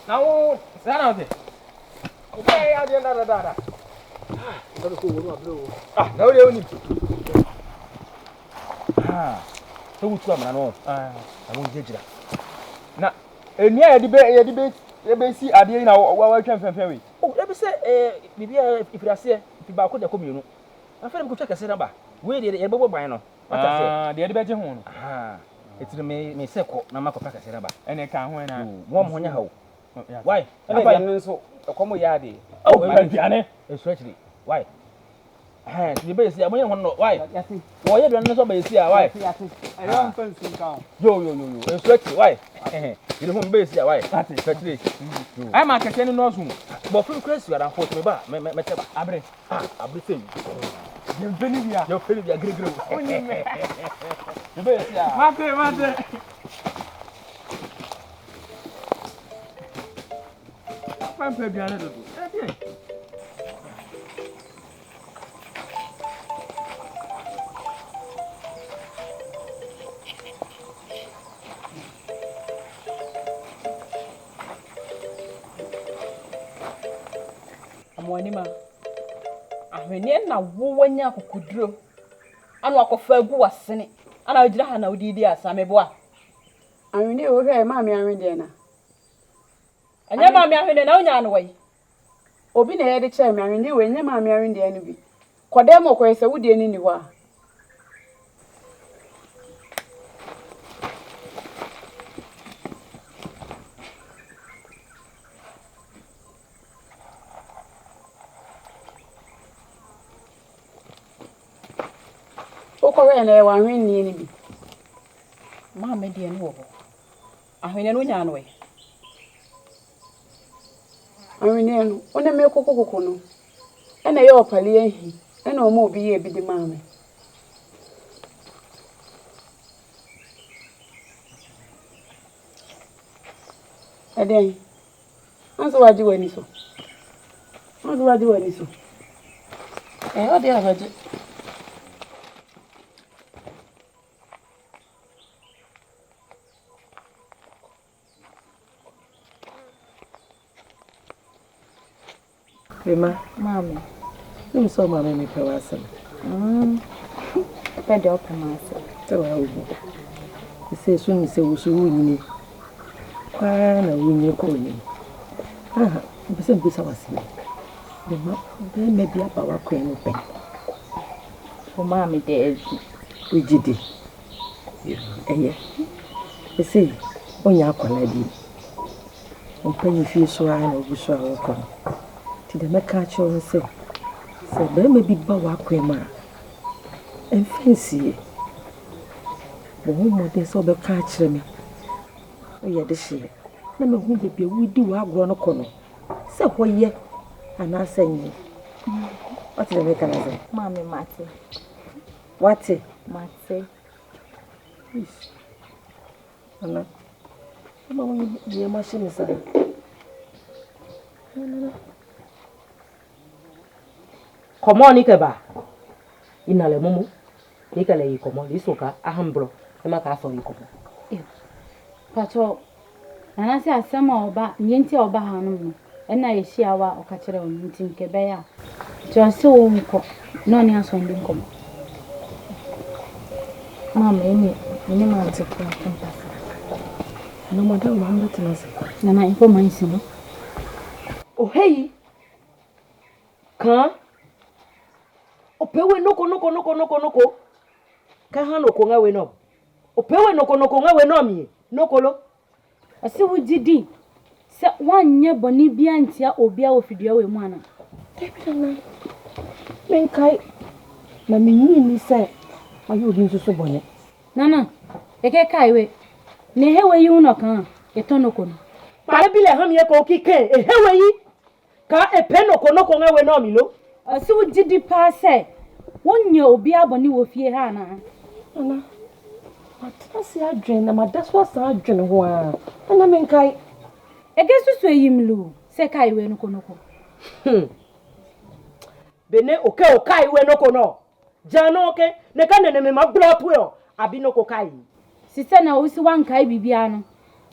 Now, Sanity. Okay, I did not. No, you only. So which one? I won't get you. Now, near debate, see, I didn't know what I can ferry. Oh, let me say, maybe if you are say, if you back with the community, I feel good check a cinema. Where did the Yeboah buy no? The debate home. It's the me circle, Namako Pack a cinema, and I can't when I warm on your hoe. Why? I so a common yardy. Oh, it's actually why? The base, I don't know why. Why you don't know base here? Why? I don't fancy count. Yo, it's actually why? You don't base here? Why? I'm a catching no room. But from Chris, you are unfortunate. Abre, everything. You're feeling a great group. The base, yeah. I'm baby, I don't know. I'm one man. I'm in a woman could draw. I walk of a boo was sinning. And I did not know the idea, Sammy boy. I knew her, Mammy, I'm in dinner. And your mammy, I'm in an own way. Obin had a chair, and you and your mammy are in the enemy. Quademo quays a wood anywhere. And I want me. Mamma, dear, no. I mean, I know. I mean, when I make cocoa, and I open the and no more be a bit the mammy. Aden, answer what do any so. Answer what do any so. And what they have. Mammy, you saw my mammy per Asem. Bed up myself. So I will. You say, soon you say, we should win you. Why, win your calling. Ah, you said, this was here. There may be a power queen open. For mammy, there is. We did it. Yes. You see, when you are connected, and penny fish wine or bush or come. To the catch and say, there may be Bawa Quema and fancy. The woman they saw the catch me. Oh, yeah, this year. Never who be we do our grown corner. So, what ye? And I say, what's the mechanism? Mammy, Matty. What's it? Matty. Yes. Anna, Mamma, dear machine is a. Come on, Nikaba. In a lemomo, Nikale, come on, this oka, a humbro, a macasso, you come. Patrol, and I say, some or back, Yantah or Bahano, and I see our catcher on meeting Kebea. Just so no near Sunday come. Mamma, any man to come. No matter what to us, and I inform myself. Oh, hey, car. Opewe noko. Kahano konga we no. Opewe noko nga we no mi. Nokolo. Ase wo didi. Se wanye boni bia ntia obia ofidua we mu ana. Ebina. Menkai. Na menyi ni se ayo bi nso so bone. Nana, eke kai we. Ne hewe yi uno kan etono kono. Pare bile ham ye ko kike e hewe yi ka e peno kono ko ngewe no mi lo. Asi wo gidi pa se wonye obi aboni wo fie ha na. Ana. Matasi adwen na madaswa sa adwen ho a. Ana menkai. Egesusu eyimlu se kai we no kono ko. Bene oke okai we no kono. Jano oke ne ka ne me ma blow to yo abi no ko kai. Sise na osi wan kai bibia no.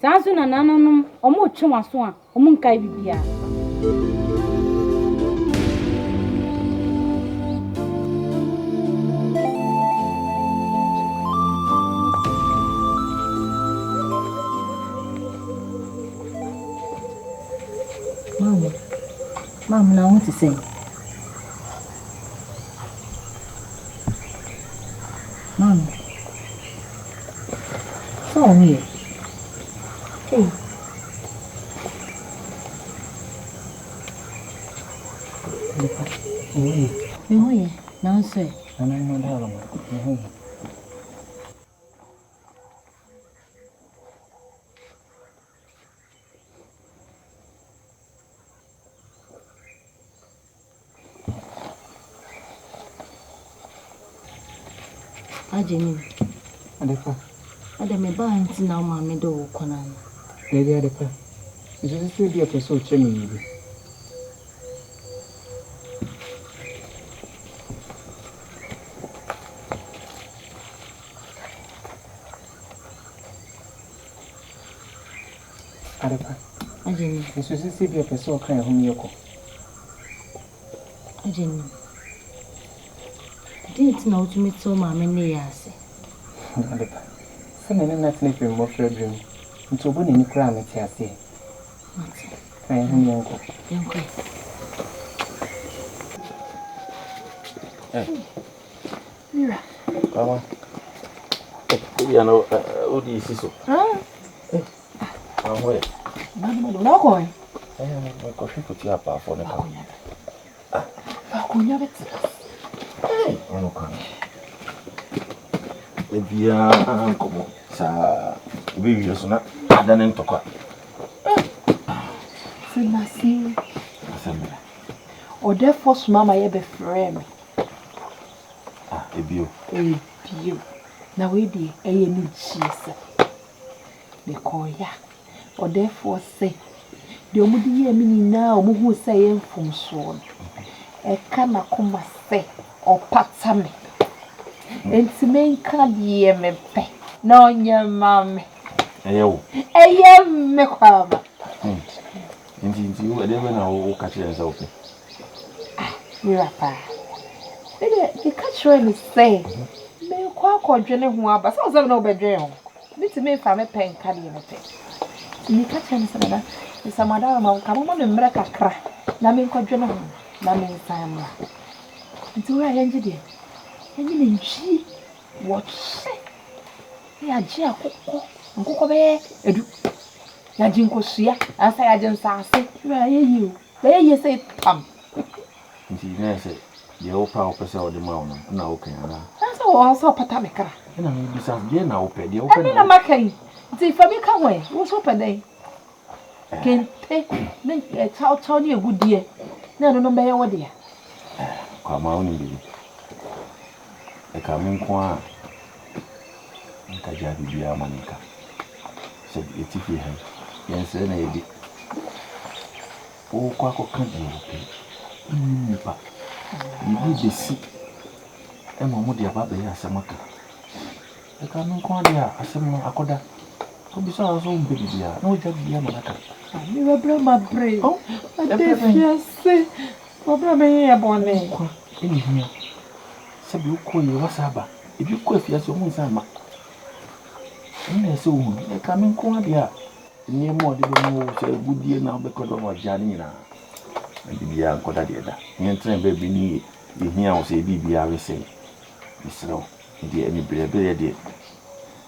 Sansu na nanonum omo twa so a omo nkai bibia. Mom, now what to say? Mom. So weird. Hey. Oh, now say. Aden. Adepa. Ademe ba nti na ma me do kona. Baby Adepa. Is it still be a person chemi? Adepa. Aden. Is it still be a person kind of yoko? Aden. Didn't know to meet so mamma near. Adepa. Send not sleeping more for a dream. Into winning crime at Yasi. I am uncle. Mira. Come on. You know, what is this? Anhwere. No going. I am going to put you up for the car. Hey, I'm okay. Maybe come sa we use na Aden to kwa. Finasi. Asem. O de Fosu mama ye be frame. Ebio. Ebio. Na we di eye ni Jesus. Be call ya. O de Fosu. De omudi ye mi ni na omuhu se ye mfumso. E kana kuma se o patame. Enti men ka die me pe. Na onye mame. Eyo. Eye me kwaba. Inti u ede na o ka kire nsa ope. Mira pa. Ede ka kire ni say. Me kwa kodwene ho aba. So so na obedwen ho. Niti me fa me pen ka die me pe. Ni ka kire ni say na. Ni samada ma ka mo me mra kakra. Na me kodwene ho. Na me nsa ma. Nti wa yenje die. Enyi na nchi. What say? Ya ji akoko. Nkoko be edu. Ya ji nkosia. Asa ya ji nsase. Wa yeyi o. Be ye say tam. Nti na se ye o pa o pese o de ma o na o kan ana. Asa o so pata me kra. Na me bisa de na o pe de o pe. Na makai. Nti fa bi ka we. Wo so pe den. Kente ne chao ni egudie. Na no be ye wo de ya. Kwa ma o ni bi. E ka min kwa nka jabi biya manika. Se etifi ha. Yense na yedi. O kwa ko kan de o pe. Nipa. Ni besi. E mo mo de aba be ya semaka. E ka min kwa de asem no akoda. Obi so so mbe bia. Na o jabi biya manaka. Mi wa bra ma bre. Oh, ade fiase. Wa bra me ye bone. Kwa eni hia. Sabi uko ye wasaba. Ebi ko fiase o mu nsan ma. Ni se o hu. E ka min kwa de a. Ni mo de be mo se gudie na be ko do mo jani nyina. Bibia nkoda de da. Nyentre be bi ni de hia o se bibia we se. Misro. De ani brebe de.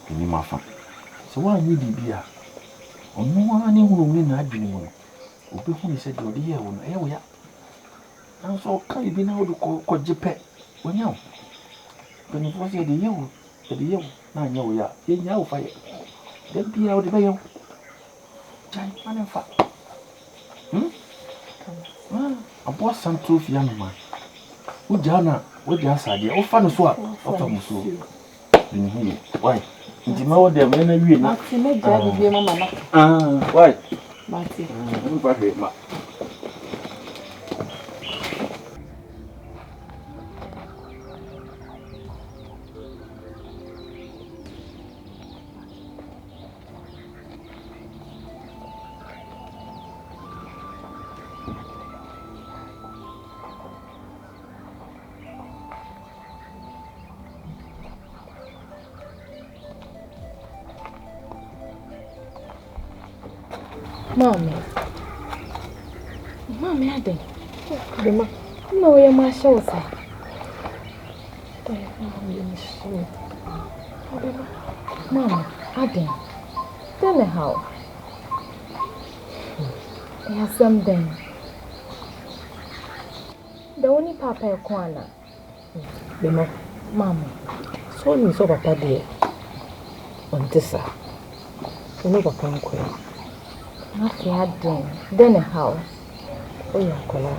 Ni mafa. So wa ni bibia. Onu wa ni hunu ni na adwini mo. Obi hu ni se de odi ye wo na ye wo ya. Na so ka bi na wo ko jipe. Wonya wo. Beni fo se de ye wo. De ye wo na nya wo ya. Ye nya wo fa ye. Then be out the bay. Giant man and fat. A boss some truth, young man. Ujana, what just idea? Oh, fun swap. Oh, Famuso. Why? Did you know them when I read? Martin, make Dabi be mamma. Why? Martin, I'm very much. Mommy, Aden. Bema, no, you're my show, sir. Mama, Aden. Then how? There's something. The only papa you corner. Bema, Mama. so you saw papa dear. On this, sir. You know what I'm queer. Not yet, then how? Oh, yeah, Cola.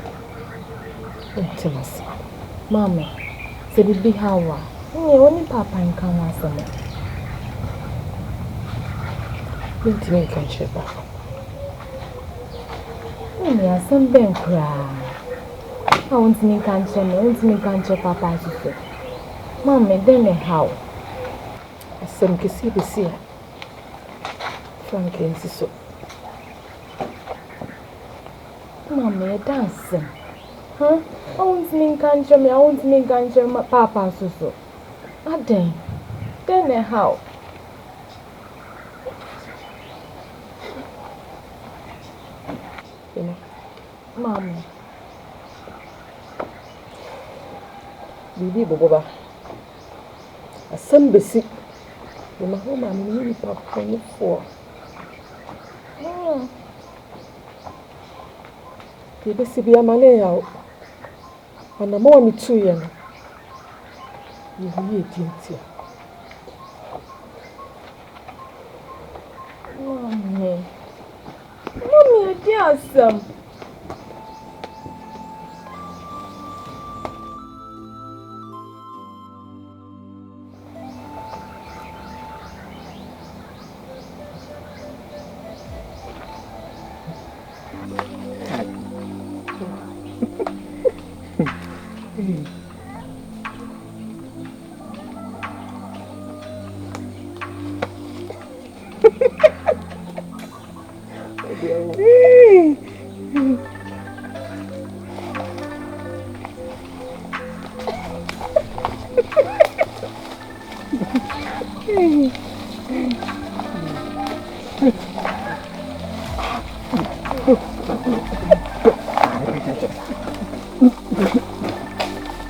Intimacy. Mama, said it be how? Only papa and come as a man. Intimate can share back. Only some ben cry. I want to make answer me, want to make answer papa to say. Mama, then how? Asem kesi besi. Frank insiso. Mama, you're dancing. Huh? I want to make answer me, I want to make answer my papa so. Aden, then how? Mama. Bibi boboba. Asem besi. The mahoma mini papa ni for. Bibi si bi amale ya. Ana mo mi tu ye no. Ye tintia. Mommy, I did some.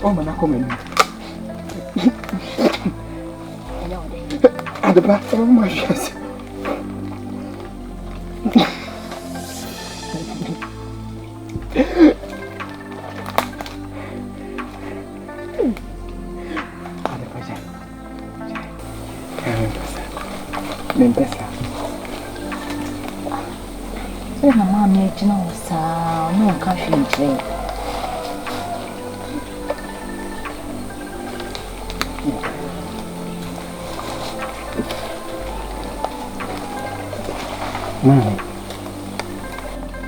Oh, man, I come in. At the back of my chest. Mama, you know, sir, no coffee.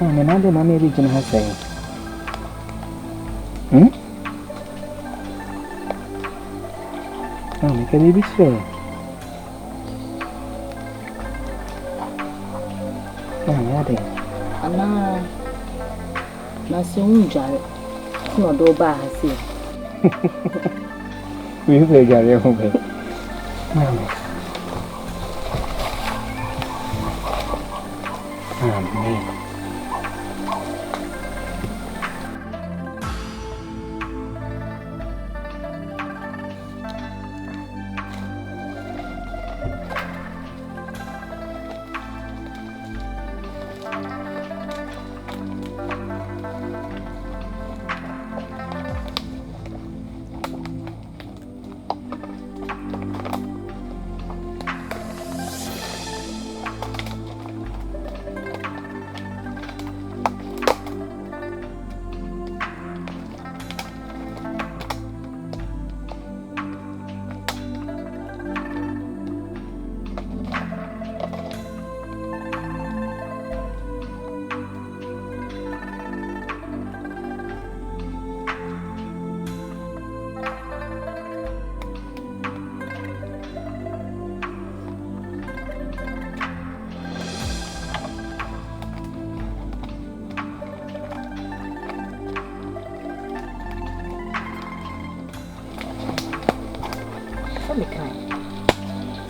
Mama, now the mommy region has saying. Mama, can you be sure? Mama, Aden. Anna, Nasun Jar, no do bar, see. We will get your home. Mama. Amen.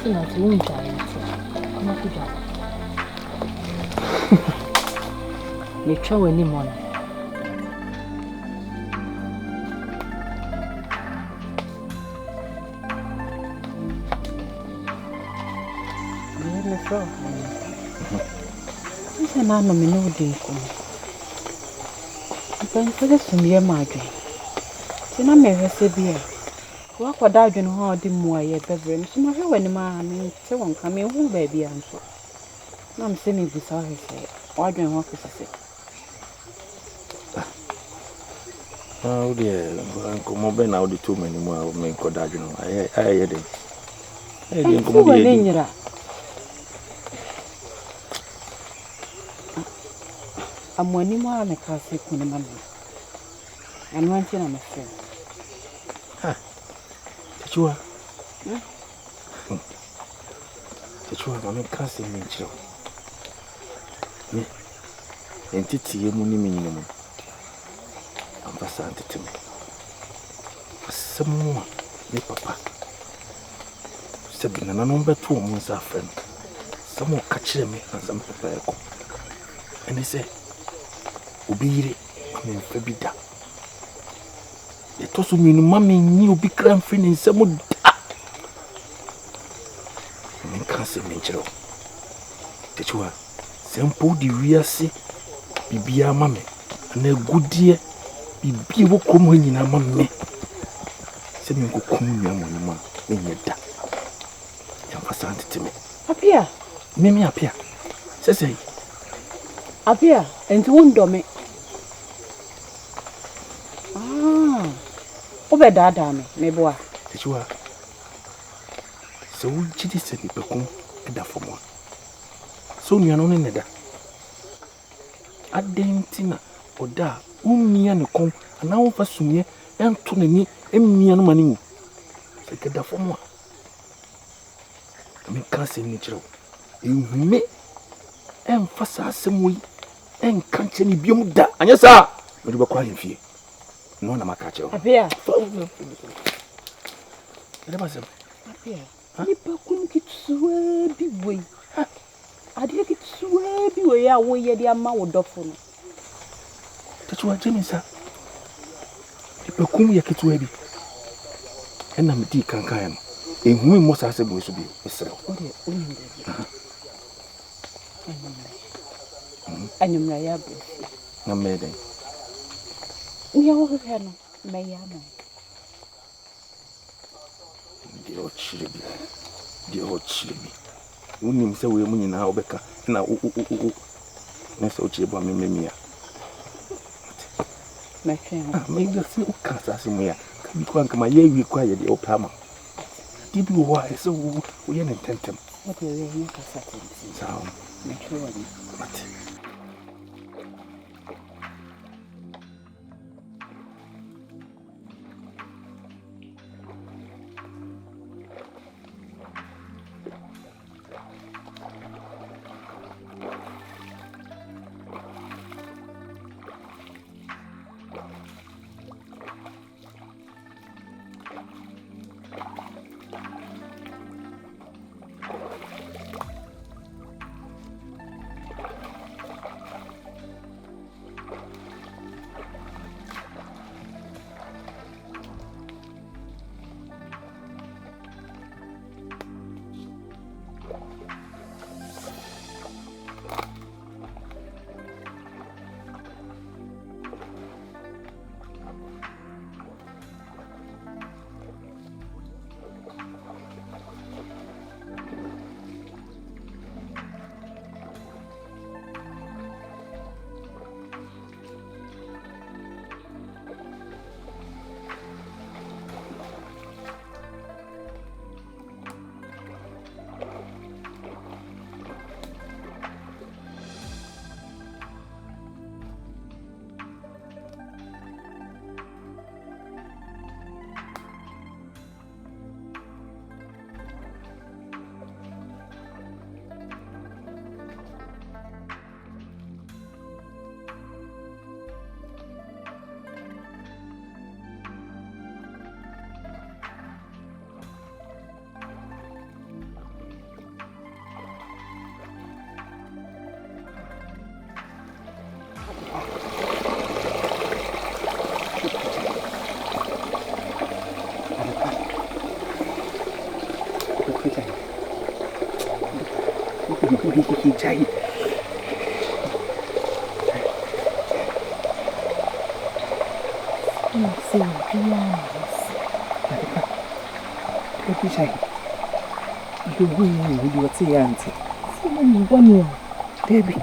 so na ti won ja nti. Ama ku ja. Me twa wani mo na. Ise na no me no dey ko. Ipan fele sumye madwe. Ti na me hwese bia. Wa kwada adwene ho odi mu aye bebre. So na hwe wani ma me te won ka me hu ba bia nso. Na me se me bisa hwese. Wa adwene ho kesese. Ah, ode nkomo be na ode to mani mu a me kwada adwene ho. Aye de. Aye de nkomo de nyira. Amwani mo a me ka se kunu ma me. Anhwere nti na me fe. Chua. Chua na me ka se me nchiro. Me. Entiti ye mu ni me nyina mu. Ambasa antete me. Asem me papa. Sebi na no beto o mu nsa Afrine. Samo ka kire me ansam papa eko. Ene se obiyire ame mfa bi da. Etoso minu mama nyi obi kra mfe ne nsam da. Me kan se me nchiro. Techua sempo di wiase bibia mame na gudie bibi wo komo nyina mame. Se me nkokum nwa moni ma enye da. Ya fasa antete me. Apia, Mimi apia. Sese. Apia, enti wondome. Obe dada me boa. Techua. So chidi se ni pekum eda fomo. So nua no ne da. Aden tina oda umia ne kon ana wo fa sumie ento ne ni emia no mani. Se keda fomo. Me kan se ni kiro. Ehume emfasa asem yi enka nche ni biom da. Anya sa. Me do bakwa hemfie. No na maka kiro. Apia. Ede basem. Apia. Ni pekum kitsuwe bi we. Ade kitsuwe bi we ya wo ye de ama wo dofo no. Techua jemisa. Ni pekum ye kitsuwe bi. Ena me di kankan ya no. Ehumi mo sa asem we so bi. Esere. Ode onimbe. Anyumra ya bu. Na meden. Ni awo hwe no, me ya no. Di o chiribi. Unim se we mu nyina obeka na na se o chiribo mememia. Me twen. Me ga se o ka sa se mu ya. Ka bi kwa nkama ye wi kwa ye de o pama. Di bi wo a se wo ye ne tentem. What you hear ka sa tenti. Sawo. Me twen wani. Mate. Chai. Say, you will say, Auntie. Dabi,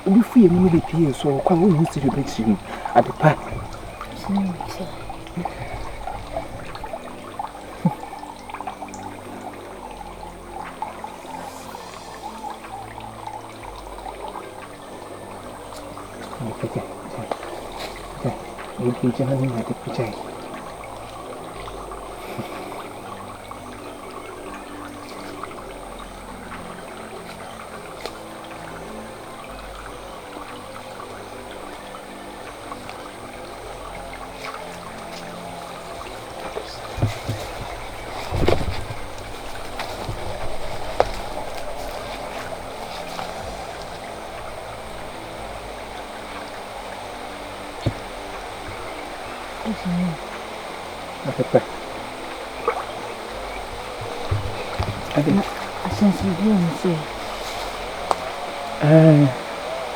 Dufie and me be so I will celebrate you at the park. You can have the picture.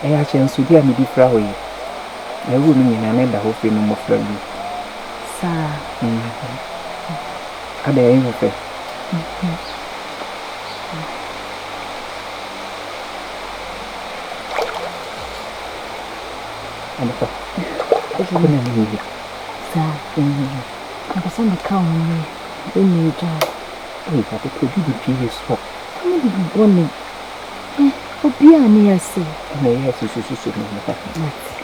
I chance to dear me be flowery. A woman in an end of hoping no more flowery. Sir, I dare you fair. And it's a woman, sir. I was on the counter when you job. Oh, but it could be the previous spot. I'm not going to. Obiani, I say. May I see you?